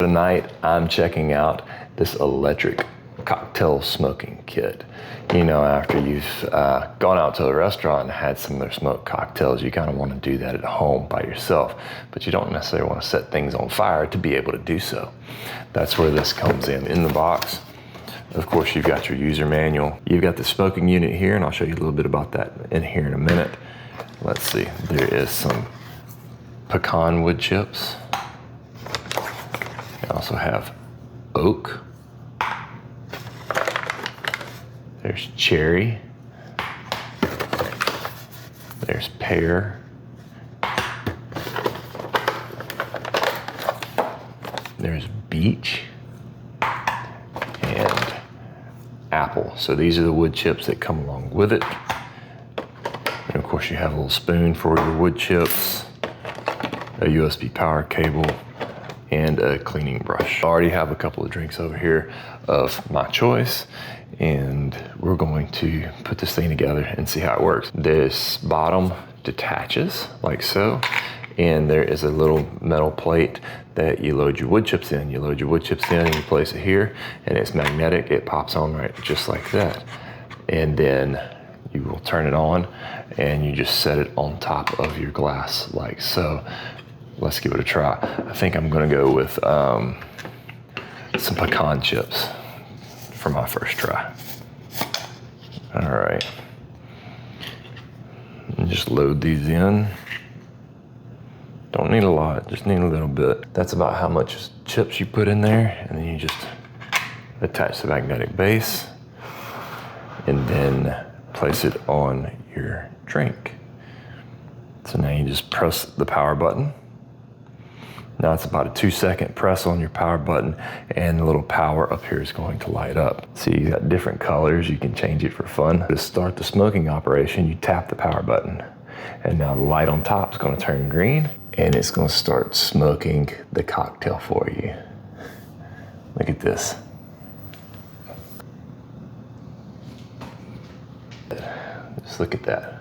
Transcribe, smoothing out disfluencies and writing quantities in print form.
Tonight, I'm checking out this electric cocktail smoking kit. You know, after you've gone out to a restaurant and had some of their smoked cocktails, you kind of want to do that at home by yourself, but you don't necessarily want to set things on fire to be able to do so. That's where this comes in the box. Of course, you've got your user manual. You've got the smoking unit here, and I'll show you a little bit about that in here in a minute. Let's see, there is some pecan wood chips. I also have oak. There's cherry. There's pear. There's beech and apple. So these are the wood chips that come along with it. And of course you have a little spoon for your wood chips, a USB power cable, and a cleaning brush. I already have a couple of drinks over here of my choice, and we're going to put this thing together and see how it works. This bottom detaches like so, and there is a little metal plate that you load your wood chips in. You load your wood chips in and you place it here, and it's magnetic. It pops on right just like that. And then you will turn it on and you just set it on top of your glass like so. Let's give it a try. I think I'm gonna go with some pecan chips for my first try. All right. And just load these in. Don't need a lot, just need a little bit. That's about how much chips you put in there, and then you just attach the magnetic base and then place it on your drink. So now you just press the power button. Now it's about a 2-second press on your power button, and the little power up here is going to light up. See, you got different colors. You can change it for fun. To start the smoking operation, you tap the power button, and now the light on top is going to turn green, and it's going to start smoking the cocktail for you. Look at this. Just look at that.